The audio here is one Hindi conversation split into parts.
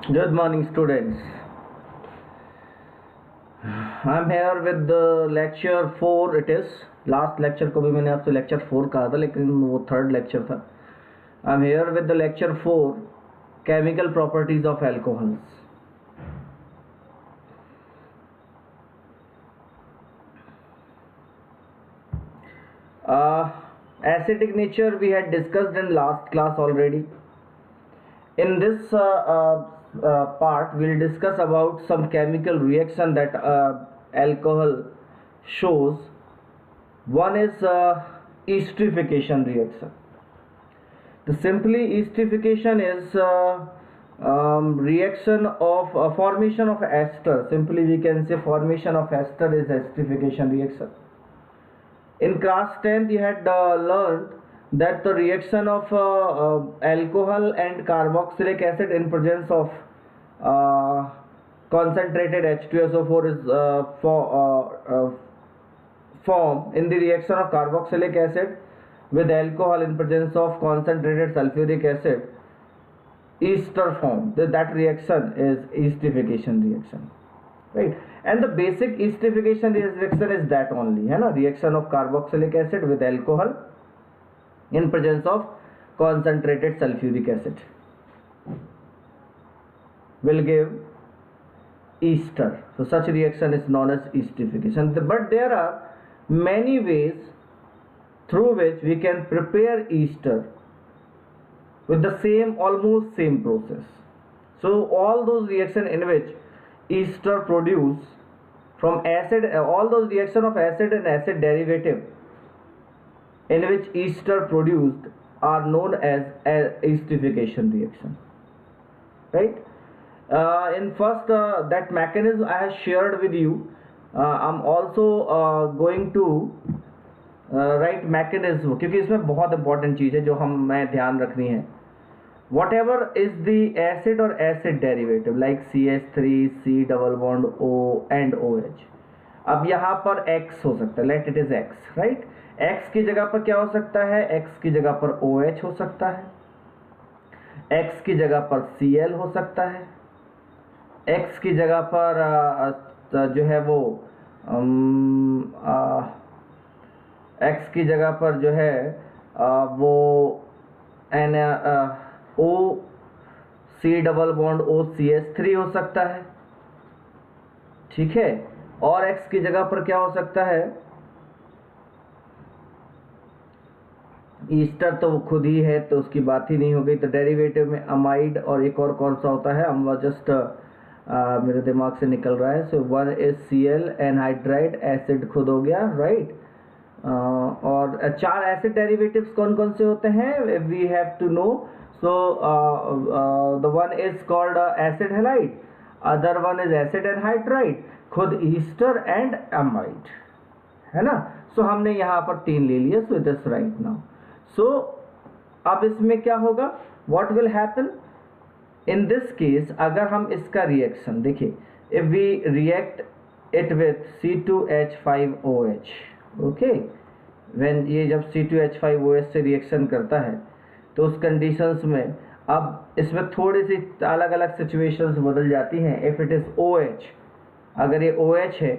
Good morning, students. I'm here with the lecture 4. It is last lecture को भी मैंने आपसे lecture 4 कहा था, लेकिन वो third lecture था. I'm here with the lecture 4, chemical properties of alcohols. Acidic nature we had discussed in last class already. In this part, we'll discuss about some chemical reaction that alcohol shows. One is esterification reaction. The simply esterification is reaction of formation of ester. Simply we can say formation of ester is esterification reaction. In class 10th you had learned that the reaction of alcohol and carboxylic acid in presence of concentrated H2SO4 is formed in the reaction of carboxylic acid with alcohol in presence of concentrated sulfuric acid, ester formed. That reaction is esterification reaction, right? And the basic esterification reaction is that only, है ना, reaction of carboxylic acid with alcohol in presence of concentrated sulfuric acid will give ester. So such reaction is known as esterification. But there are many ways through which we can prepare ester with the almost same process. So all those reactions in which ester produce from acid, all those reactions of acid and acid derivative in which ester produced are known as esterification reaction, right? In first that mechanism I have shared with you. I'm also going to write mechanism, क्योंकि इसमें बहुत important चीज़ है जो मैं ध्यान रखनी है. Whatever is the acid or acid derivative like CH3, C double bond O and OH. अब यहाँ पर X हो सकता है, let it is X, right? X की जगह पर क्या हो सकता है? X की जगह पर OH हो सकता है, X की जगह पर Cl हो सकता है, X की जगह पर जो है वो X की जगह पर जो है वो O C double bond O CH3 हो सकता है, ठीक है. और X की जगह पर क्या हो सकता है? ईस्टर तो वो खुद ही है तो उसकी बात ही नहीं हो गई. तो डेरिवेटिव में अमाइड और एक और कौन सा होता है, हम जस्ट मेरे दिमाग से निकल रहा है. So one is Cl anhydride, acid खुद हो गया, राइट. और चार एसिड डेरिवेटिव्स कौन कौन से होते हैं we have to know. So the one is called acid halide, other one is acid anhydride, खुद ईस्टर एंड अमाइड, है ना. सो हमने यहाँ पर 3 ले लिया. So it is right now. So अब इसमें क्या होगा, what will happen in this case? अगर हम इसका रिएक्शन देखिए, if we react it with C2H5OH, okay, when ये जब C2H5OH से रिएक्शन करता है तो उस कंडीशंस में अब इसमें थोड़ी सी अलग अलग सिचुएशंस बदल जाती हैं. इफ इट इज OH, अगर ये OH है,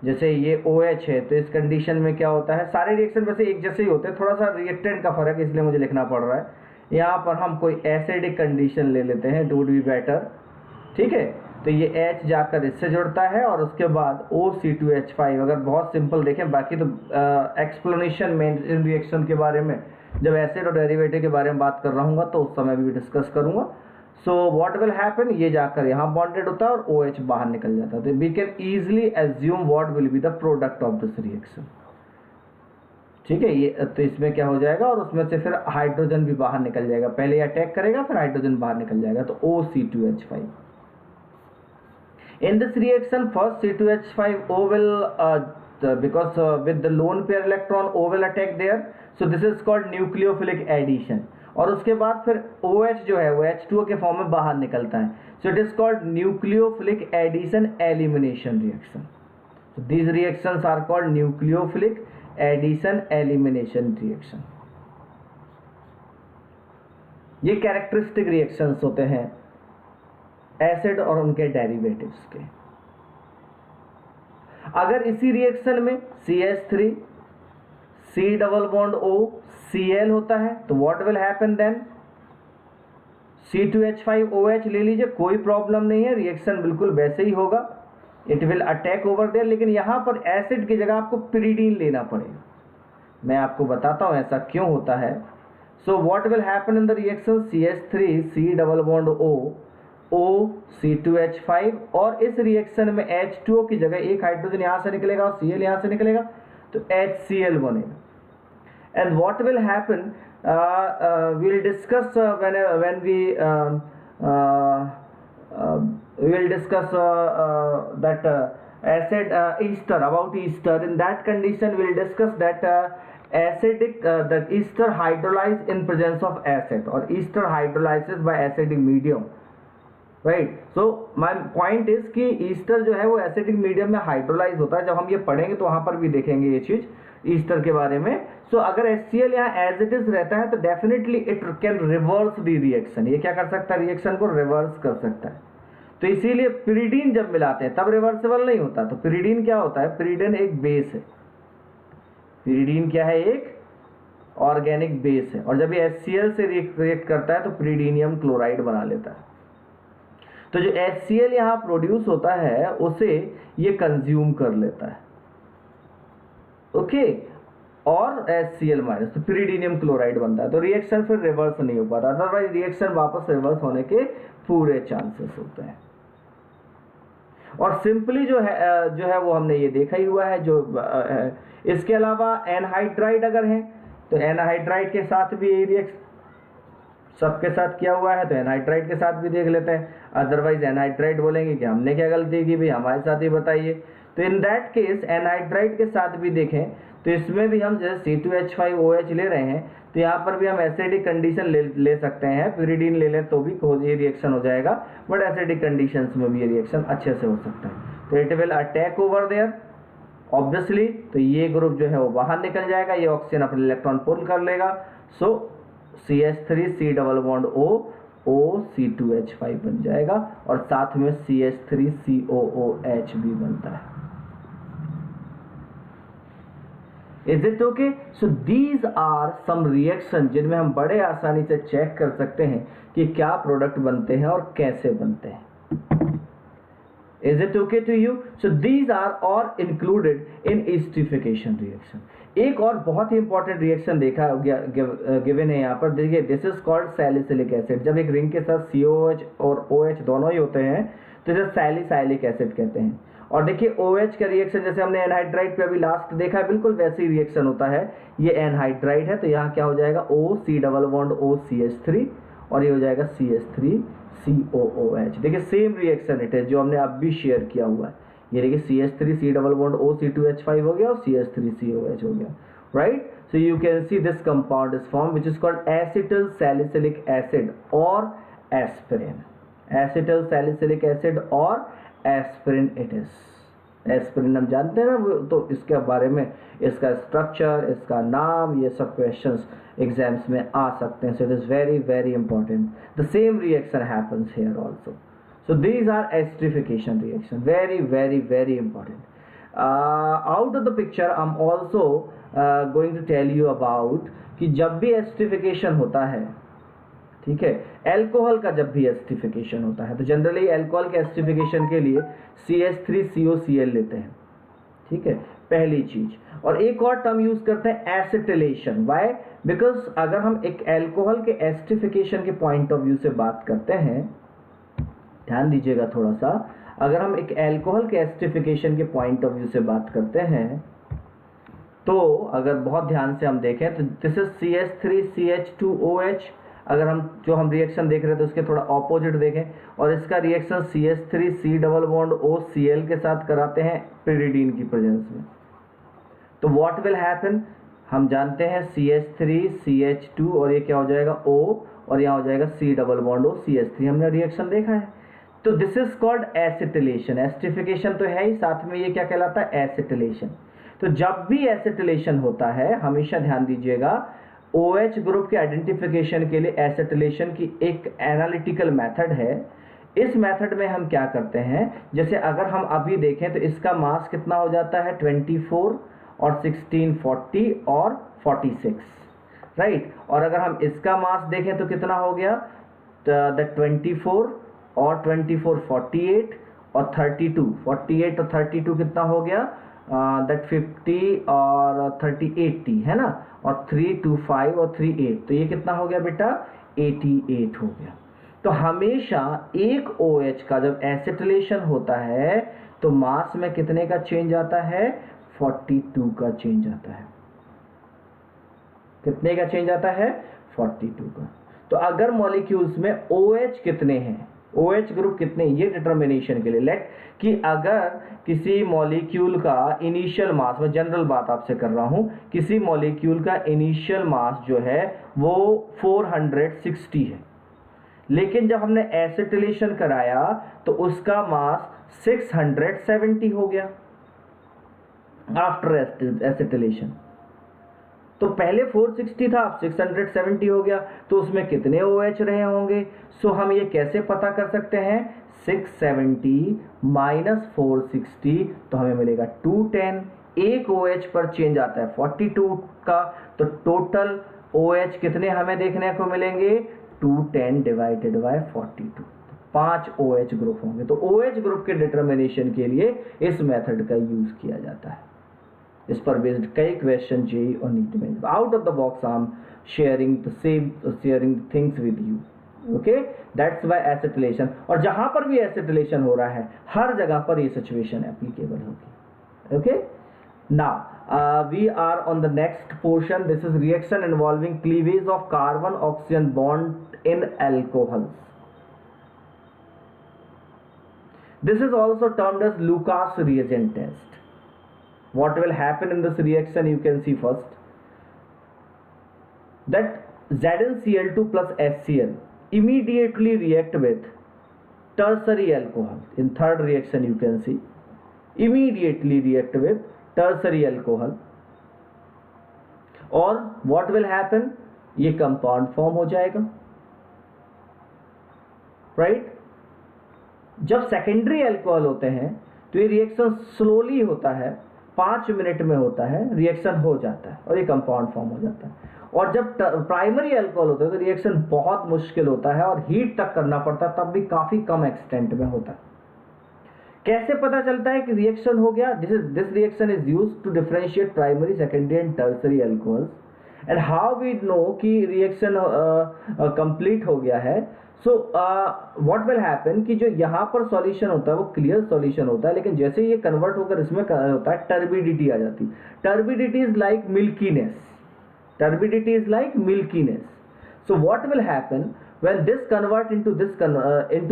जैसे ये OH है, तो इस कंडीशन में क्या होता है, सारे रिएक्शन वैसे एक जैसे ही होते हैं, थोड़ा सा रिएक्टेंट का फर्क है इसलिए मुझे लिखना पड़ रहा है. यहाँ पर हम कोई एसिडिक कंडीशन ले लेते हैं, इट वुड बी बेटर, ठीक है. तो ये H जाकर इससे जुड़ता है और उसके बाद OC2H5. अगर बहुत सिंपल देखें, बाकी तो एक्सप्लेनेशन में इन रिएक्शन के बारे में जब एसिड और डेरिवेटिव के बारे में बात कर रहा हूँ तो उस समय भी डिस्कस करूँगा. सो व्हाट विल हैपन, ये जाकर यहाँ बॉन्डेड होता है और OH बाहर निकल जाता है. तो we can easily assume what will be the product of this reaction, ठीक है. ये तो इसमें क्या हो जाएगा, और उसमें से फिर हाइड्रोजन भी बाहर निकल जाएगा. पहले अटैक करेगा फिर हाइड्रोजन बाहर निकल जाएगा, तो OC2H5. In this reaction, first C2H5O will because with the lone pair electron O will attack there, so this is called nucleophilic addition. और उसके बाद फिर OH जो है वो H2O के फॉर्म में बाहर निकलता है. So it is called nucleophilic addition elimination reaction. So these reactions are called nucleophilic addition elimination reaction. ये कैरेक्टरिस्टिक रिएक्शंस होते हैं एसिड और उनके डेरिवेटिव्स के। अगर इसी रिएक्शन में CH3 C double bond O Cl होता है तो what will happen then, C2H5OH ले लीजिए, कोई प्रॉब्लम नहीं है, रिएक्शन बिल्कुल वैसे ही होगा, it will attack over there. लेकिन यहां पर एसिड की जगह आपको पिरिडीन लेना पड़ेगा, मैं आपको बताता हूं ऐसा क्यों होता है। So what will happen in the reaction, CH3 C double bond O C2H5, और इस रिएक्शन में H2O की जगह एक हाइड्रोजन यहां से निकलेगा और Cl यहां से निकलेगा, तो HCl बनेगा। And what will happen, we'll discuss when we will discuss that acid ester, about ester. In that condition we'll discuss that acidic that ester hydrolyze in presence of acid, or ester hydrolyzes by acidic medium, right. So my point is कि ईस्टर जो है वो एसिडिक मीडियम में हाइड्रोलाइज होता है, जब हम ये पढ़ेंगे तो वहां पर भी देखेंगे ये चीज ईस्टर के बारे में। सो अगर HCl यहाँ एज इट इज रहता है तो definitely it can reverse the reaction, ये क्या कर सकता है, रिएक्शन को रिवर्स कर सकता है। तो इसीलिए पिरिडीन जब मिलाते हैं तब रिवर्सिबल नहीं होता। तो पिरिडीन क्या होता है, पिरिडीन एक बेस है, पिरिडीन क्या है, एक ऑर्गेनिक बेस है, और जब ये HCl से रिएक्ट करता है तो पिरिडीनियम क्लोराइड बना लेता है। तो जो HCl यहाँ प्रोड्यूस होता है उसे ये कंज्यूम कर लेता है, ओके, और HCl माइनस, तो पिरिडीनियम क्लोराइड बनता है। तो रिएक्शन फिर रिवर्स नहीं हो पाता, अदरवाइज रिएक्शन वापस रिवर्स होने के पूरे चांसेस होते हैं। और सिंपली जो है वो हमने ये देखा ही हुआ है। जो इसके अलावा एनहाइड्राइड अगर है तो एनहाइड्राइड के साथ भी यही रिएक्शन सबके साथ किया हुआ है, तो एनहाइड्राइड के साथ भी देख लेते हैं। अदरवाइज एनहाइड्राइड बोलेंगे कि हमने क्या गलती की, भाई हमारे साथ ही बताइए। तो इन दैट केस एनहाइड्राइड के साथ भी देखें तो इसमें भी हम जैसे C2H5OH ले रहे हैं तो यहाँ पर भी हम एसिडिक कंडीशन ले सकते हैं, पिरिडीन ले लें तो भी ये रिएक्शन हो जाएगा, बट एसिडिक कंडीशंस में भी ये रिएक्शन अच्छे से हो सकता है। तो it will attack over there obviously, तो ये ग्रुप जो है वो बाहर निकल जाएगा, ये ऑक्सीजन अपने इलेक्ट्रॉन पुल कर लेगा। सो CH3 C double bond O C2H5 बन जाएगा, और साथ में CH3 COOH भी बनता है। Is it okay? So these are some reactions जिनमें हम बड़े आसानी से चेक कर सकते हैं कि क्या प्रोडक्ट बनते हैं और कैसे बनते हैं। Is it okay to you? So these are all included in esterification reaction. एक और बहुत ही इंपॉर्टेंट रिएक्शन देखा गिवन है यहाँ पर, देखिए this is called salicylic acid. जब एक रिंग के साथ COH और OH दोनों ही होते हैं तो इसे सैलिसाइलिक एसिड कहते हैं। और देखिए OH का रिएक्शन जैसे हमने एनहाइड्राइड पे अभी लास्ट देखा है, बिल्कुल वैसे ही रिएक्शन होता है। ये एनहाइड्राइड है तो यहाँ क्या हो जाएगा, O C double bond O CH3, और ये हो जाएगा CH3 COOH। देखिए सेम रिएक्शन इट है जो हमने अब भी शेयर किया हुआ है। ये देखिए CH3 C double bond O C2H5 हो गया और CH3 COH हो गया, right. So you can see this compound is form which is called acetyl salicylic acid और एस्पिरिन। एसिटिल सैलिसिलिक एसिड और एस्पिरिन इट इज। एस्पिरिन हम जानते हैं ना, तो इसके बारे में इसका स्ट्रक्चर, इसका नाम, ये सब क्वेश्चंस एग्जाम्स में आ सकते हैं। सो it is very very important. The same reaction happens here also. So these are esterification reaction, very very very important. Out of the picture I'm also going to tell you about कि जब भी esterification होता है, ठीक है, अल्कोहल का जब भी esterification होता है तो जनरली अल्कोहल के esterification के लिए CH3COCl लेते हैं, ठीक है, पहली चीज। और एक और टर्म यूज करते हैं एसिटिलेशन। व्हाई? बिकॉज अगर हम एक अल्कोहल के esterification के पॉइंट ऑफ व्यू से बात करते हैं, ध्यान दीजिएगा थोड़ा सा, अगर हम एक अल्कोहल के एस्टिफिकेशन के पॉइंट ऑफ व्यू से बात करते हैं तो अगर बहुत ध्यान से हम देखें तो दिस इज CH3CH2OH। अगर हम रिएक्शन देख रहे थे उसके थोड़ा ऑपोजिट देखें, और इसका reaction CH3 C double bond O Cl के साथ कराते हैं पिरिडीन की प्रेजेंस में, तो व्हाट विल हैपन, हम जानते हैं CH3 CH2 और ये क्या हो जाएगा O, और यहाँ हो जाएगा C double bond O CH3। हमने रिएक्शन देखा है। तो this is called acetylation. Esterification तो है ही, साथ में ये क्या कहलाता है, एसिटिलेशन। तो जब भी एसिटिलेशन होता है हमेशा ध्यान दीजिएगा OH ग्रुप के आइडेंटिफिकेशन के लिए एसिटिलेशन की एक एनालिटिकल मेथड है। इस मेथड में हम क्या करते हैं, जैसे अगर हम अभी देखें तो इसका मास कितना हो जाता है 24 और 16 40 और 46, राइट। और अगर हम इसका मास देखें तो कितना हो गया, द 24 और 24 48 और 32, 48 और 32 कितना हो गया, दैट 50 और 30 80 है ना, और 3 2 5 और 3 8, तो ये कितना हो गया बेटा 88 हो गया। तो हमेशा एक OH का जब एसिटिलेशन होता है तो मास में कितने का चेंज आता है, 42 का चेंज आता है। कितने का चेंज आता है, 42 का। तो अगर मॉलिक्यूल्स में OH कितने हैं, OH ग्रुप कितने, ये डिटर्मिनेशन के लिए लेट कि अगर किसी मॉलिक्यूल का इनिशियल मास, मैं जनरल बात आपसे कर रहा हूं, किसी मॉलिक्यूल का इनिशियल मास जो है वो 460 है, लेकिन जब हमने एसिटिलेशन कराया तो उसका मास 670 हो गया आफ्टर एसिटिलेशन। तो पहले 460 था, अब 670 हो गया, तो उसमें कितने OH रहे होंगे। सो हम ये कैसे पता कर सकते हैं, 670 माइनस 460, तो हमें मिलेगा 210। एक OH पर चेंज आता है 42 का, तो टोटल OH कितने हमें देखने को मिलेंगे, 210 डिवाइडेड बाय 42, 5 OH ग्रुप होंगे। तो OH ग्रुप के डिटर्मिनेशन के लिए इस मेथड का यूज किया जाता है। इस पर बेस्ड कई क्वेश्चन जेईई और नीट में, out of the box I am sharing things with you, okay, that's why acetylation. और जहां पर भी एसिटिलेशन हो रहा है हर जगह पर ये सिचुएशन एप्लीकेबल होगी, okay. Now we are on the next portion. This is reaction involving cleavage of carbon oxygen bond in alcohols. This is also termed as Lucas reagent test. What will happen in this reaction, you can see first that ZnCl2 plus HCl immediately react with tertiary alcohol. In third reaction you can see immediately react with tertiary alcohol, और what will happen, ये कंपाउंड फॉर्म हो जाएगा, राइट। जब सेकेंडरी अल्कोहल होते हैं तो ये रिएक्शन स्लोली होता है, 5 मिनट में होता है, रिएक्शन हो जाता है और ये कंपाउंड फॉर्म हो जाता है। और जब प्राइमरी अल्कोहल होता है तो रिएक्शन बहुत मुश्किल होता है और हीट तक करना पड़ता है, तब भी काफी कम एक्सटेंट में होता है। कैसे पता चलता है कि रिएक्शन हो गया, this reaction is used to differentiate primary secondary and tertiary alcohols, and how we know कि रिएक्शन कंप्लीट हो गया है। सो व्हाट विल हैपन कि जो यहाँ पर सॉल्यूशन होता है वो क्लियर सॉल्यूशन होता है, लेकिन जैसे ये कन्वर्ट होकर इसमें होता है टर्बिडिटी आ जाती है। Turbidity is like milkiness, turbidity is like milkiness. So what will happen when this convert into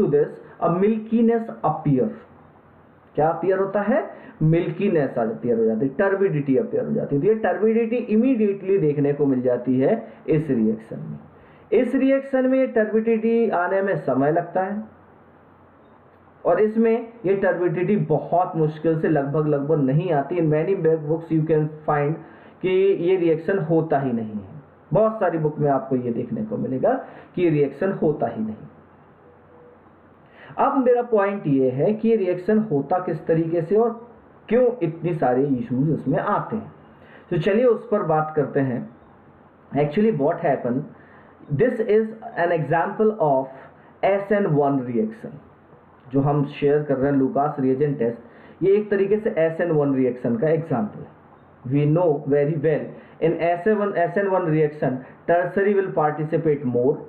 this a milkiness appear. क्या अपीयर होता है, मिल्कीनेस अपीयर हो जाती है, टर्बिडिटी अपीयर हो जाती है। तो ये टर्बिडिटी इमीडिएटली देखने को मिल जाती है इस रिएक्शन में। इस रिएक्शन में ये टर्बिडिटी आने में समय लगता है और इसमें ये टर्बिडिटी बहुत मुश्किल से लगभग नहीं आती। In many books you can find कि ये रिएक्शन होता ही नहीं है। बहुत सारी बुक में आपको ये देखने को मिलेगा कि ये रिएक्शन होता ही नहीं। अब मेरा पॉइंट ये है कि ये रिएक्शन होता किस तरीके से और क्यों इतनी सारे इश्यूज इसमें आते हैं। तो चलिए उस पर बात करते हैं। Actually what happen, this is an example of SN1 reaction जो हम शेयर कर रहे हैं, लूकास रिएजेंट टेस्ट। ये एक तरीके से SN1 रिएक्शन का एग्जांपल है। We know very well in SN1 reaction tertiary will participate more,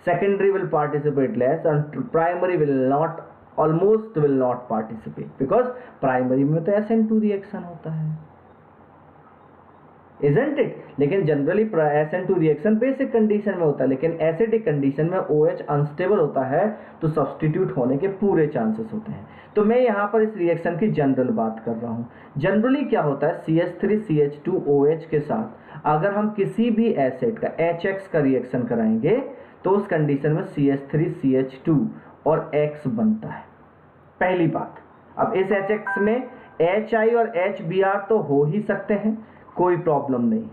secondary will participate less, and primary will not, almost will not participate, because primary में तो SN2 रिएक्शन होता है, isn't it? लेकिन generally SN2 reaction basic condition में होता है, लेकिन एसिडिक कंडीशन में OH अनस्टेबल होता है तो सब्सटीट्यूट होने के पूरे चांसेस होते हैं। तो मैं यहाँ पर इस रिएक्शन की जनरल बात कर रहा हूँ। जनरली क्या होता है, CH3CH2OH के साथ अगर हम किसी भी एसिड का HX का रिएक्शन कराएंगे तो उस कंडीशन में CH3CH2 और X बनता है, पहली बात। अब इस HX में HI और HBr तो हो ही सकते हैं, कोई प्रॉब्लम नहीं।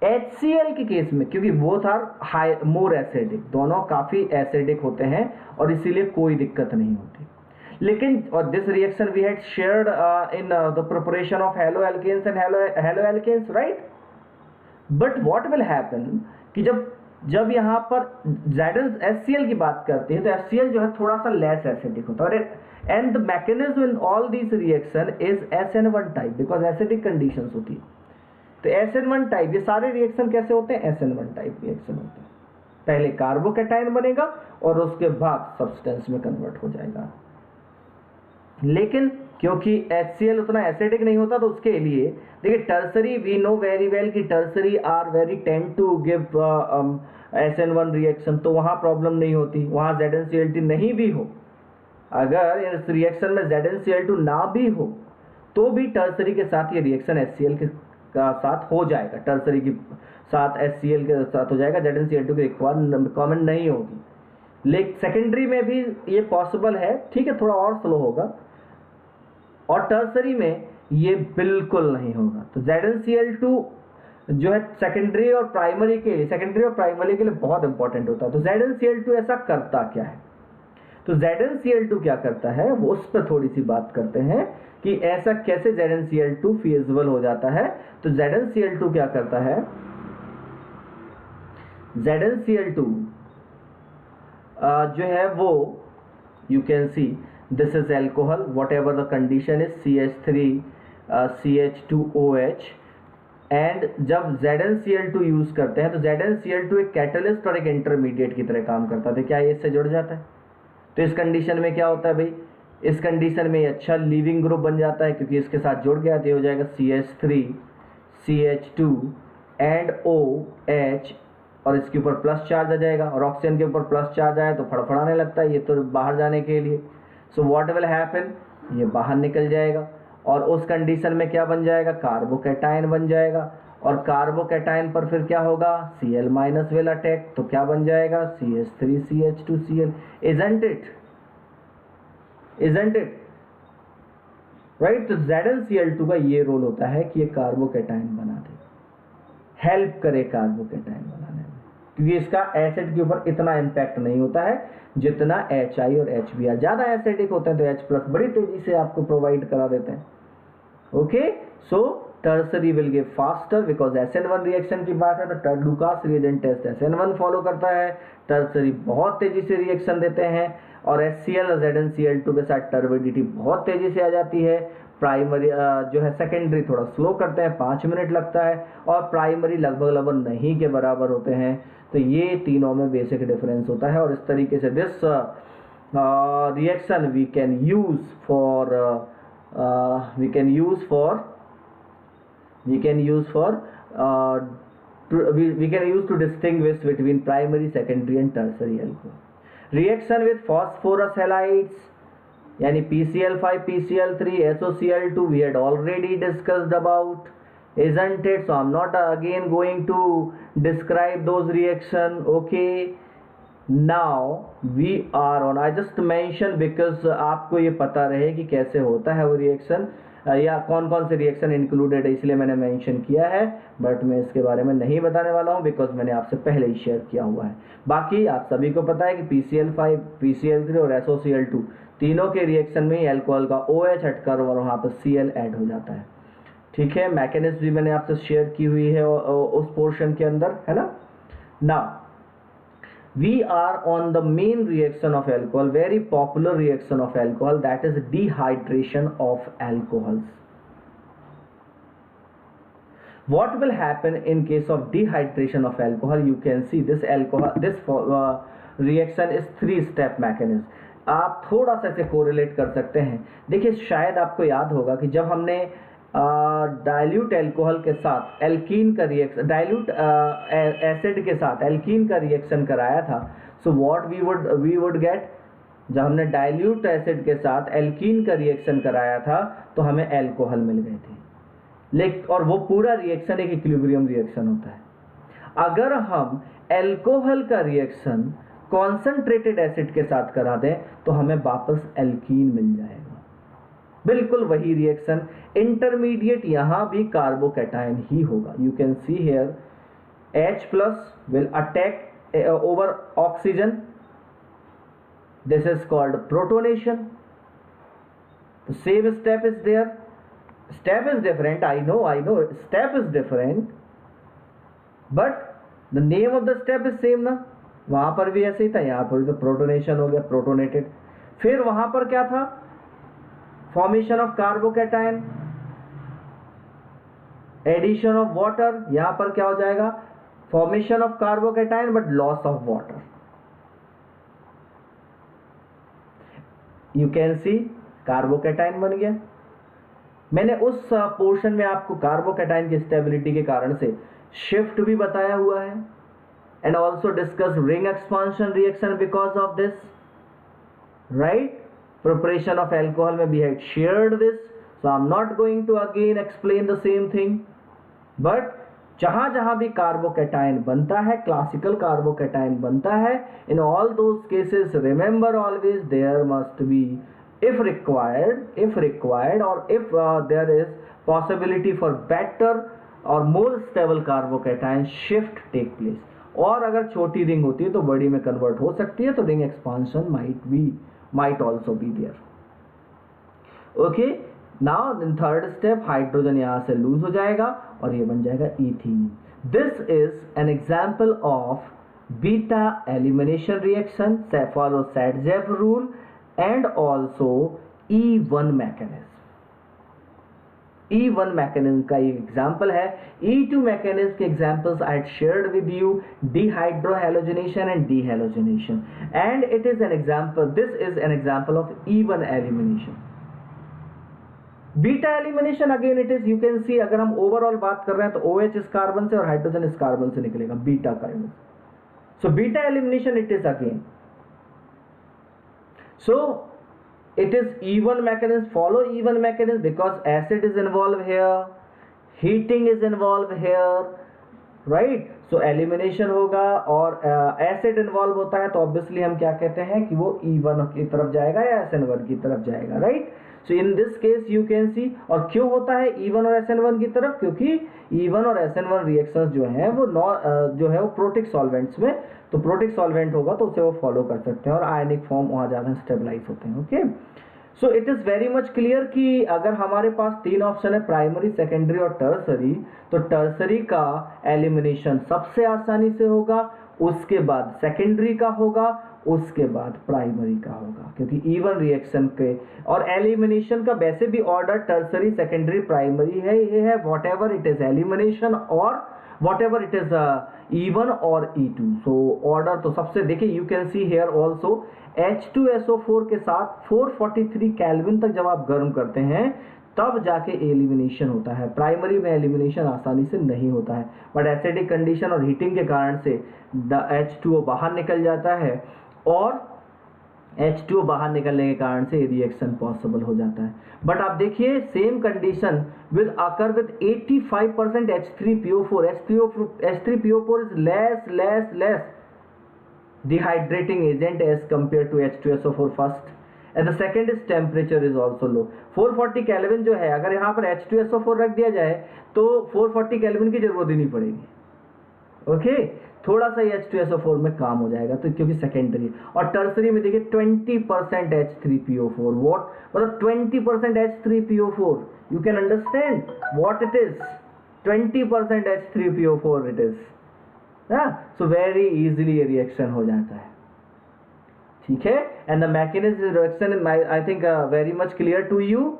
HCl के केस में क्योंकि both are high more acidic, दोनों काफी एसिडिक होते हैं और इसीलिए कोई दिक्कत नहीं होती। लेकिन और this reaction we had shared in the preparation of halo alkenes and halo alkenes, right. But what will happen कि जब यहाँ पर HCl की बात करते हैं तो HCl जो है थोड़ा सा लेस एसिडिक होता है, and the mechanism in all this reaction is SN1 type because acidic conditions होती है। तो SN1 टाइप, ये सारे रिएक्शन कैसे होते हैं? SN1 टाइप रिएक्शन होते हैं। पहले कार्बोकैटायन बनेगा और उसके बाद सब्सटेंस में कन्वर्ट हो जाएगा। लेकिन क्योंकि HCl उतना एसिडिक नहीं होता तो उसके लिए देखिए tertiary, we know very well कि tertiary are very tend to give SN1 reaction, तो वहाँ प्रॉब्लम नहीं होती, वहाँ ZnCl2 नहीं भी हो, अगर इस रिएक्शन में ZnCl2 ना भी हो तो भी टर्सरी के साथ ये रिएक्शन HCl के साथ हो जाएगा, टर्सरी के साथ HCl के साथ हो जाएगा, ZnCl2 की रिक्वायरमेंट नहीं होगी। लेकिन सेकेंडरी में भी ये पॉसिबल है, ठीक है, थोड़ा और स्लो होगा, और टर्सरी में ये बिल्कुल नहीं होगा। तो ZnCl2 जो है सेकेंडरी और प्राइमरी के लिए बहुत इंपॉर्टेंट होता है। तो ZnCl2 ऐसा करता क्या है? तो ZnCl2 क्या करता है वो उस पर थोड़ी सी बात करते हैं कि ऐसा कैसे ZnCl2 फिजिबल हो जाता है। तो ZnCl2 क्या करता है? ZnCl2 जो है वो you can see this is alcohol, whatever the condition is CH3 CH2OH, and जब ZnCl2 यूज करते हैं तो ZnCl2 एक कैटलिस्ट और एक इंटरमीडिएट की तरह काम करता है। क्या ये इससे जुड़ जाता है? तो इस कंडीशन में क्या होता है भाई? इस कंडीशन में अच्छा लीविंग ग्रुप बन जाता है क्योंकि इसके साथ जुड़ गया, तो हो जाएगा CH3 CH2 एंड OH, और इसके ऊपर प्लस चार्ज आ जाएगा, और ऑक्सीजन के ऊपर प्लस चार्ज आए तो फड़फड़ाने लगता है, ये तो बाहर जाने के लिए। सो व्हाट विल हैपन, ये बाहर निकल जाएगा और उस कंडीशन में क्या बन जाएगा? कार्बोकैटायन बन जाएगा, और कार्बोकैटायन पर फिर क्या होगा? Cl माइनस विल अटैक, तो क्या बन जाएगा? CH3 CH2Cl। Isn't it right? तो ZnCl2 का ये रोल होता है कि ये कार्बोकैटायन बना दे, हेल्प करे कार्बोकैटायन बनाने में, क्योंकि इसका एसिड के ऊपर इतना इम्पैक्ट नहीं होता है जितना HI और HBr। ज़्यादा एसिडिक होते हैं तो H+ बड़ी तेजी से आपको प्रोवाइड करा देते हैं। Okay, so tertiary will give faster because SN1 reaction की बात है तो Lucas reagent test SN1 follow करता है, टर्सरी बहुत तेजी से रिएक्शन देते हैं, और HCl और ZnCl2 के साथ टर्बिडिटी बहुत तेजी से आ जाती है। प्राइमरी जो है सेकेंडरी थोड़ा स्लो करते हैं, 5 मिनट लगता है, और प्राइमरी लगभग नहीं के बराबर होते हैं। तो ये तीनों में बेसिक डिफरेंस होता है, और इस तरीके से this reaction we can use to distinguish between primary, secondary and tertiary alcohol. Reaction with phosphorus halides यानी PCl5, PCl3, SOCl2 we had already discussed about, isn't it? So I'm not again going to describe those reaction. Okay, now we are on, I just mentioned because आपको ये पता रहे कि कैसे होता है वो रिएक्शन, या कौन कौन से रिएक्शन इंक्लूडेड है, इसलिए मैंने मेंशन किया है, बट मैं इसके बारे में नहीं बताने वाला हूँ बिकॉज मैंने आपसे पहले ही शेयर किया हुआ है। बाकी आप सभी को पता है कि PCl5, PCl3 और SOCl2 तीनों के रिएक्शन में ही अल्कोहल का OH हटकर और वहाँ पर Cl ऐड हो जाता है। ठीक है, मैकेनिज्म भी मैंने आपसे शेयर की हुई है उस पोर्शन के अंदर, है ना। Now we are on the main reaction of alcohol, very popular reaction of alcohol, that is dehydration of alcohols. What will happen in case of dehydration of alcohol? You can see this reaction is 3-step mechanism. आप थोड़ा सा इसे कोरिलेट कर सकते हैं। देखिए, शायद आपको याद होगा कि जब हमने डाइल्यूट एल्कोहल के साथ एल्कीन का रिएक्शन, डाइल्यूट एसिड के साथ एल्कीन का रिएक्शन कराया था, so what we would get, जब हमने डाइल्यूट एसिड के साथ एल्कीन का रिएक्शन कराया था तो हमें एल्कोहल मिल गए थे। लेकिन और वो पूरा रिएक्शन एक इक्विलिब्रियम रिएक्शन होता है। अगर हम एल्कोहल का रिएक्शन कॉन्सेंट्रेटेड एसिड के साथ करा दें तो हमें वापस एल्कीन मिल जाएगा, बिल्कुल वही रिएक्शन। इंटरमीडिएट यहाँ भी कार्बोकैटायन ही होगा। You can see here H plus will attack over oxygen. This is called protonation. The same step is there. Step is different, I know, step is different, but the name of the step is same ना. वहां पर भी ऐसे ही था, यहाँ पर भी तो प्रोटोनेशन हो गया, प्रोटोनेटेड. फिर वहां पर क्या था? Formation of carbocation, addition of water. यहां पर क्या हो जाएगा? Formation of carbocation but loss of water. You can see carbocation बन गया. मैंने उस पोर्शन में आपको कार्बोकैटायन की स्टेबिलिटी के कारण से शिफ्ट भी बताया हुआ है, and also discuss ring expansion reaction because of this, right? Preparation of alcohol में we had shared this, so I am not going to again explain the same thing. But जहां जहां भी कार्बोकैटायन बनता है, क्लासिकल कार्बोकैटायन बनता है, in all those cases remember always there must be, if required or if there is possibility for better or more stable carbocation shift take place. और अगर छोटी रिंग होती है तो बड़ी में कन्वर्ट हो सकती है, तो ring expansion might also be there. Okay, now in third step hydrogen यहां से लूज हो जाएगा और ये बन जाएगा ethene. This is an example of beta elimination reaction, follow Saytzeff rule, and also E1 mechanism. E1 mechanism का एक एग्जाम्पल है. E2 mechanism के examples I had shared with you, dehydrohalogenation and dehalogenation, and it is an example, this is an example of E1 elimination. Beta elimination again it is, you can सी, अगर हम ओवरऑल बात कर रहे हैं तो OH इस कार्बन से और हाइड्रोजन इस कार्बन से निकलेगा, beta carbon. So beta elimination it is again. So it is E1 mechanism, follow E1 mechanism because acid is involved here, heating is involved here, right? So elimination होगा और acid involved होता है, तो obviously हम क्या कहते हैं कि वो E1 की तरफ जाएगा या SN1 की तरफ जाएगा, right? So in this case you can see, और क्यों होता है E1 और SN1 की तरफ? क्योंकि E1 और SN1 रिएक्शंस जो हैं वो जो है वो प्रोटिक सॉल्वेंट्स में, तो प्रोटिक सॉल्वेंट होगा तो उसे वो फॉलो कर सकते हैं और आयनिक फॉर्म वहां ज़्यादा स्टेबलाइज होते हैं. Okay, so it is very much clear कि अगर हमारे पास तीन ऑप्शन है, प्राइमरी, सेकेंडरी और टर्सरी, तो टर्सरी का एलिमिनेशन सबसे आसानी से होगा, उसके बाद सेकेंडरी का होगा, उसके बाद प्राइमरी का होगा, क्योंकि E1 रिएक्शन के और एलिमिनेशन का वैसे भी ऑर्डर टर्सरी, सेकेंडरी, प्राइमरी है, ये है what ever it is elimination और whatever it is E1 और E2. so order तो सबसे देखिए, you can see here also H2SO4 के साथ 443 केल्विन तक जब आप गर्म करते हैं तब जाके एलिमिनेशन होता है. प्राइमरी में एलिमिनेशन आसानी से नहीं होता है, बट एसिडिक कंडीशन और हीटिंग के कारण से H2O बाहर निकल जाता है और H2O बाहर निकलने के कारण से रिएक्शन पॉसिबल हो जाता है. बट आप देखिए same condition with occur with 85% H3PO4. H3PO4 is less dehydrating agent as compared to H2SO4 first, and the second is temperature is also low. 440 kelvin जो है, अगर यहाँ पर H2SO4 रख दिया जाए तो 440 केल्विन की जरूरत ही नहीं पड़ेगी. ओके, थोड़ा सा H2SO4 में काम हो जाएगा, तो क्योंकि सेकेंडरी. और टर्सरी में देखिए 20% H3PO4. वॉट मतलब 20% H3PO4, you can understand what it is. 20% H3PO4 it is. So very easily ये रिएक्शन हो जाता है. ठीक है, and the mechanism reaction I think very much clear to you,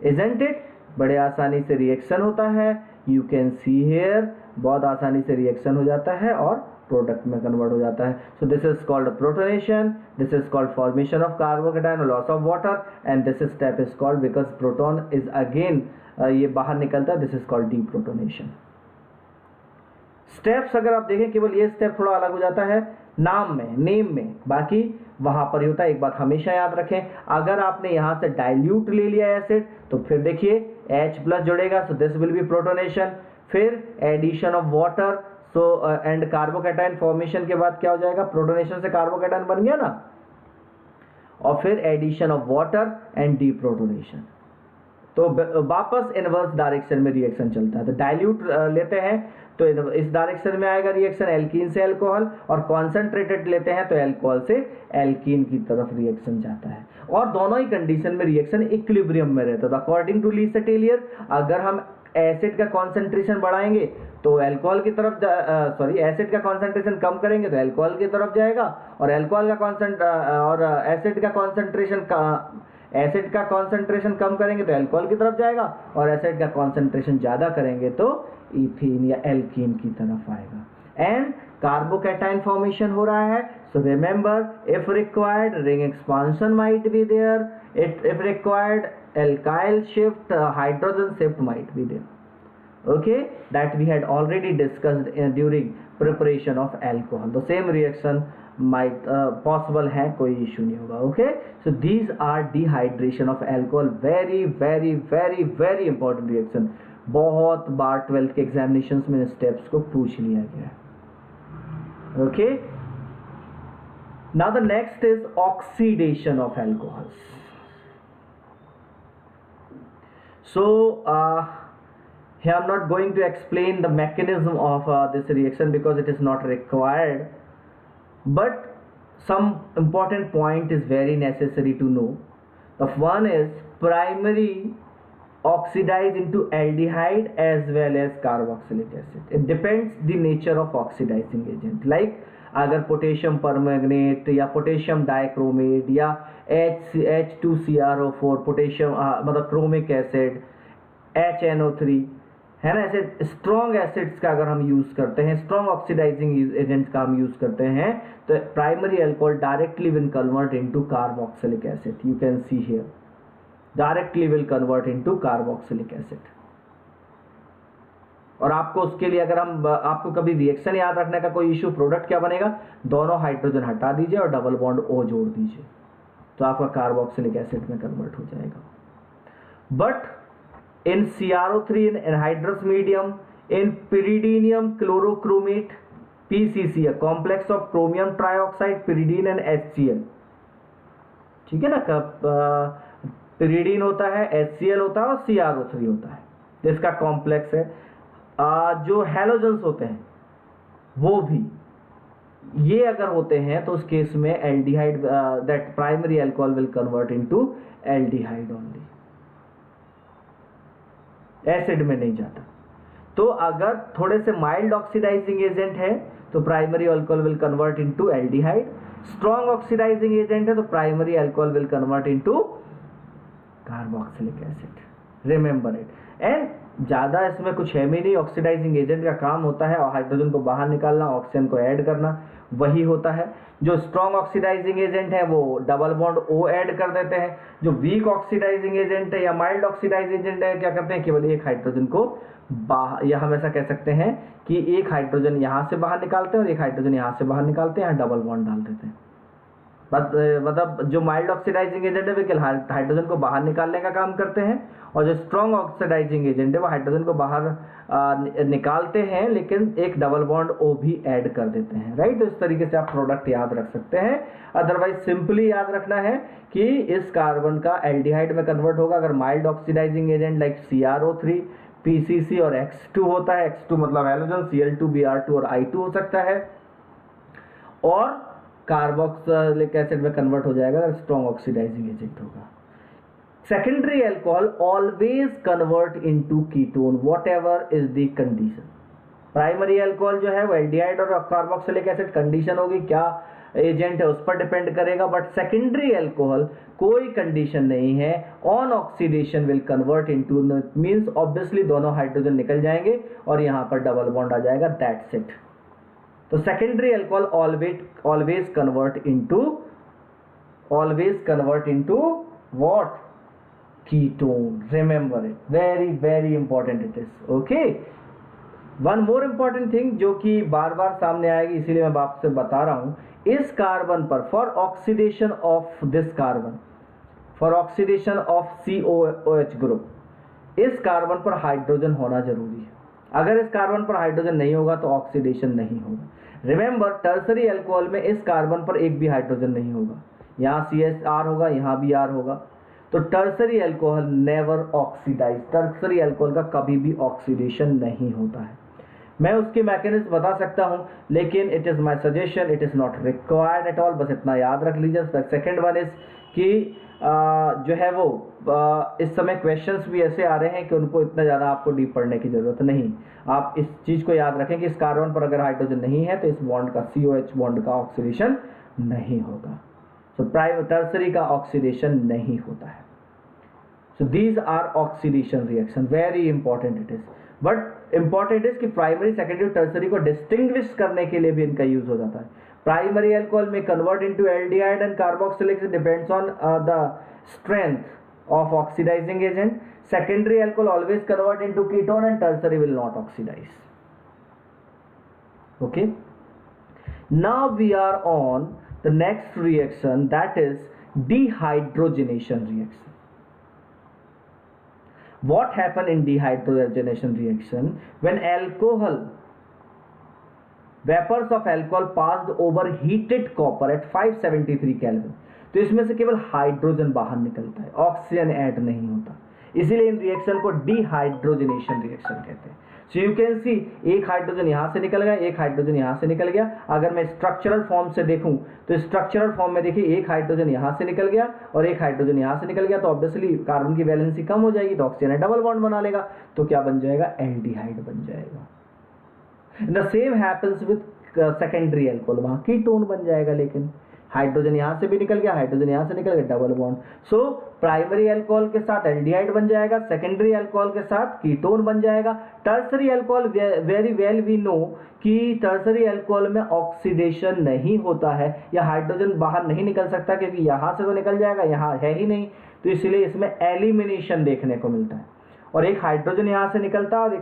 isn't it? बड़े आसानी से रिएक्शन होता है, यू कैन सी हेयर, बहुत आसानी से रिएक्शन हो जाता है और प्रोडक्ट में कन्वर्ट हो जाता है. So this is called protonation, this is called formation of carbocation और loss of water, and this step is called, because proton is again ये बाहर निकलता है, this is called deprotonation. Steps अगर आप देखें, केवल ये स्टेप थोड़ा अलग हो जाता है नाम में, नेम में, बाकी वहां पर ही होता है. एक बात हमेशा याद रखें, अगर आपने यहां से डाइल्यूट ले लिया एसिड तो फिर देखिए H+ जुड़ेगा, so this will be protonation. फिर addition of water, so and carbocation formation के बाद क्या हो जाएगा, प्रोटोनेशन से कार्बोकैटायन बन गया ना, और फिर addition of water and deprotonation. तो वापस इनवर्स डायरेक्शन में रिएक्शन चलता है। तो डाइल्यूट लेते हैं तो इस डायरेक्शन में आएगा रिएक्शन, एल्कीन से अल्कोहल, और कॉन्सेंट्रेटेड लेते हैं तो अल्कोहल से एल्कीन की तरफ रिएक्शन जाता है। और दोनों ही कंडीशन में रिएक्शन इक्विलिब्रियम में रहता है। अकॉर्डिंग टू ली सेटेलियर, अगर हम एसिड का कॉन्सेंट्रेशन बढ़ाएंगे तो अल्कोहल की तरफ एसिड का कॉन्सेंट्रेशन कम करेंगे तो अल्कोहल की तरफ जाएगा, और अल्कोहल का और एसिड का कॉन्सेंट्रेशन कम करेंगे तो अल्कोहल की तरफ जाएगा, और एसिड का कॉन्सेंट्रेशन ज़्यादा करेंगे तो इथीन या एल्कीन की तरफ आएगा। एंड कार्बोकैटायन फॉर्मेशन हो रहा है। So remember, if required ring expansion might be there, if required alkyl shift, hydrogen shift might be there. Okay, that we had already discussed during preparation of alcohol. The same reaction might possible है, कोई issue नहीं होगा। Okay, so these are dehydration of alcohol, very very very very important reaction। बहुत बार 12th के examinations में steps को पूछ लिया गया है। Okay, now the next is oxidation of alcohols। So here I'm not going to explain the mechanism of this reaction because it is not required, but some important point is very necessary to know. The one is primary oxidize into aldehyde as well as carboxylic acid. It depends the nature of oxidizing agent, like अगर पोटेशियम परमैंगनेट या पोटेशियम डाइक्रोमेट या H2CrO4 पोटेशियम मतलब क्रोमिक एसिड, HNO3 है ना, ऐसे स्ट्रॉन्ग एसिड्स का अगर हम यूज करते हैं, स्ट्रॉन्ग ऑक्सीडाइजिंग एजेंट्स का हम यूज करते हैं, तो primary alcohol directly will convert into carboxylic acid. You can see here, directly will convert into carboxylic acid. और आपको उसके लिए अगर हम आपको कभी रिएक्शन याद रखने का कोई इशू, प्रोडक्ट क्या बनेगा, दोनों हाइड्रोजन हटा दीजिए और डबल बॉन्ड O जोड़ दीजिए तो आपका कार्बोक्सिलिक एसिड में कन्वर्ट हो जाएगा। But in CrO3 in anhydrous medium, in pyridinium chlorochromate PCC, complex of chromium trioxide, pyridine and HCl, ठीक है ना, पिरिडीन होता है, HCl होता है और CrO3 होता है जिसका कॉम्प्लेक्स है। जो हैलोजेंस होते हैं वो भी, ये अगर होते हैं तो उस केस में aldehyde, that primary alcohol will convert into aldehyde only, acid में नहीं जाता। तो अगर थोड़े से माइल्ड ऑक्सीडाइजिंग एजेंट है तो primary alcohol will convert into aldehyde, strong oxidising agent है तो primary alcohol will convert into carboxylic acid. Remember it. And ज़्यादा इसमें कुछ है भी नहीं, ऑक्सीडाइजिंग एजेंट का काम होता है और हाइड्रोजन को बाहर निकालना, ऑक्सीजन को ऐड करना, वही होता है। जो स्ट्रॉन्ग ऑक्सीडाइजिंग एजेंट है वो डबल बॉन्ड O ऐड कर देते हैं। जो वीक ऑक्सीडाइजिंग एजेंट है या माइल्ड ऑक्सीडाइजिंग एजेंट है, क्या करते हैं, केवल एक हाइड्रोजन को बाहर, या हम ऐसा कह सकते हैं कि एक हाइड्रोजन यहाँ से बाहर निकालते हैं और एक हाइड्रोजन यहाँ से बाहर निकालते हैं, यहाँ डबल बॉन्ड डाल देते हैं। मतलब जो माइल्ड ऑक्सीडाइजिंग एजेंट है वे हाइड्रोजन को बाहर निकालने का काम करते हैं, और जो स्ट्रॉन्ग ऑक्सीडाइजिंग एजेंट है वो हाइड्रोजन को बाहर निकालते हैं लेकिन एक डबल बॉन्ड O भी ऐड कर देते हैं। राइट, तो इस तरीके से आप प्रोडक्ट याद रख सकते हैं। अदरवाइज सिंपली याद रखना है कि इस कार्बन का एल्डिहाइड में कन्वर्ट होगा अगर mild oxidising agent like CrO3, PCC और X2 होता है। X2 मतलब हैलोजन, Cl2, Br2 और I2 हो सकता है, और कार्बोक्सिलिक एसिड में कन्वर्ट हो जाएगा अगर स्ट्रॉन्ग ऑक्सीडाइजिंग एजेंट होगा। Secondary alcohol always convert into ketone whatever is the condition. Primary alcohol जो है वो एल्डिहाइड और कार्बोक्सिलिक एसिड, कंडीशन होगी क्या एजेंट है उस पर डिपेंड करेगा। बट सेकेंडरी अल्कोहल कोई कंडीशन नहीं है, on oxidation will convert into, means obviously दोनों हाइड्रोजन निकल जाएंगे और यहाँ पर डबल बॉन्ड आ जाएगा, दैट्स इट। तो secondary alcohol always convert into what, ketone. Remember it, very very important it is. Okay, one more important thing जो कि बार बार सामने आएगी इसीलिए मैं आपसे बता रहा हूं, इस कार्बन पर for oxidation of this carbon, for oxidation of COOH group, इस कार्बन पर हाइड्रोजन होना जरूरी है। अगर इस कार्बन पर हाइड्रोजन नहीं होगा तो ऑक्सीडेशन नहीं होगा। रिमेंबर, टर्सरी अल्कोहल में इस कार्बन पर एक भी हाइड्रोजन नहीं होगा, यहाँ CH R होगा, यहाँ भी R होगा। तो tertiary alcohol never oxidise, tertiary alcohol का कभी भी ऑक्सीडेशन नहीं होता है। मैं उसके मैकेनिज्म बता सकता हूं, लेकिन it is my suggestion, it is not required at all, बस इतना याद रख लीजिए। सेकेंड वन इज कि जो है वो इस समय क्वेश्चंस भी ऐसे आ रहे हैं कि उनको इतना ज़्यादा आपको डीप पढ़ने की ज़रूरत नहीं। आप इस चीज़ को याद रखें कि इस कार्बन पर अगर हाइड्रोजन नहीं है तो इस बॉन्ड का COH बॉन्ड का ऑक्सीडेशन नहीं होगा। सो टर्सरी का ऑक्सीडेशन नहीं होता है। So these are oxidation reaction, very important it is. But important is कि प्राइमरी, सेकेंडरी, टर्सरी को डिस्टिंग्विश करने के लिए भी इनका यूज हो जाता है। प्राइमरी अल्कोहल में convert into aldehyde and carboxylic depends on the strength of oxidising agent. Secondary alcohol always convert into ketone and tertiary will not oxidise. Okay, now we are on the next reaction, that is dehydrogenation reaction. What happen in dehydrogenation reaction? When alcohol, vapors of alcohol passed over heated copper at 573 Kelvin, तो इसमें से केवल हाइड्रोजन बाहर निकलता है, ऑक्सीजन ऐड नहीं होता, इसीलिए इन रिएक्शन को डिहाइड्रोजनेशन रिएक्शन कहते हैं। सो यू कैन सी, एक हाइड्रोजन यहाँ से निकल गया, एक हाइड्रोजन यहाँ से निकल गया। अगर मैं स्ट्रक्चरल फॉर्म से देखूं तो स्ट्रक्चरल फॉर्म में देखिए एक हाइड्रोजन यहाँ से निकल गया और एक हाइड्रोजन यहाँ से निकल गया, तो ऑब्वियसली कार्बन की वैलेंसी कम हो जाएगी, तो ऑक्सीजन डबल बॉन्ड बना लेगा, तो क्या बन जाएगा? एल्डिहाइड बन जाएगा। The same happens with secondary alcohol, वहाँ कीटोन बन जाएगा, लेकिन हाइड्रोजन यहाँ से भी निकल गया, हाइड्रोजन यहाँ से निकल गया, double bond. So primary alcohol के साथ एल्डिहाइड बन जाएगा, सेकेंडरी अल्कोहल के साथ कीटोन बन जाएगा। Tertiary alcohol, very well we know कि टर्सरी अल्कोहल में ऑक्सीडेशन नहीं होता है, या हाइड्रोजन बाहर नहीं निकल सकता, क्योंकि यहाँ से तो निकल जाएगा, यहाँ है ही नहीं, तो इसलिए इसमें एलिमिनेशन देखने को मिलता है। और एक हाइड्रोजन यहाँ से निकलता है और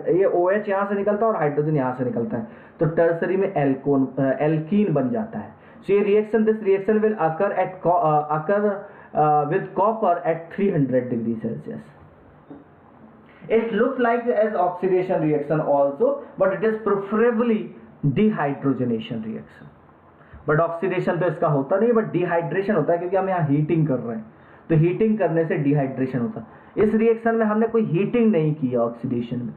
ये OH यहाँ से निकलता है और हाइड्रोजन यहाँ से निकलता है, तो टर्सरी में एल्कीन बन जाता है। सो ये reaction, this reaction will occur with copper at 300 degree Celsius. It looks like as oxidation reaction also, but it is preferably dehydrogenation reaction. But oxidation तो इसका होता नहीं, बट डिहाइड्रेशन होता है, क्योंकि हम यहाँ हीटिंग कर रहे हैं, तो हीटिंग करने से डिहाइड्रेशन होता है। इस रिएक्शन में हमने कोई हीटिंग नहीं की है ऑक्सीडेशन में,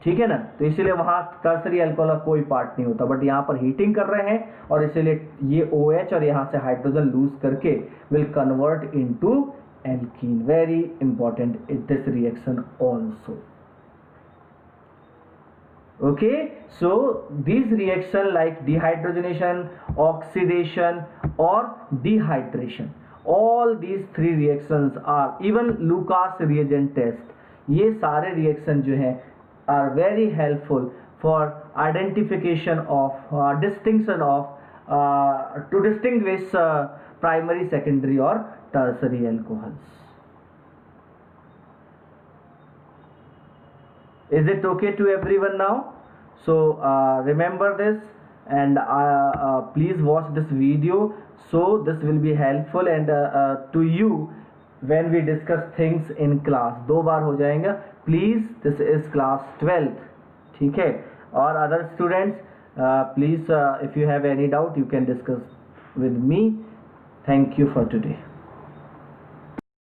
ठीक है ना, तो इसीलिए वहाँ टर्सरी अल्कोहल का कोई पार्ट नहीं होता, बट यहाँ पर हीटिंग कर रहे हैं और इसीलिए ये OH और यहाँ से हाइड्रोजन लूज करके will convert into alkene. Very important it this reaction also. Okay, so these reaction like dehydrogenation, oxidation or dehydration, all these three reactions are, even Lucas reagent test, ये सारे reaction जो हैं are very helpful for identification of distinction of to distinguish primary, secondary or tertiary alcohols. Is it okay to everyone now? So remember this, and please watch this video, so this will be helpful and to you when we discuss things in class. 2 बार हो जाएगा please, this is class 12th, ठीक है। और other students please if you have any doubt you can discuss with me. Thank you for today.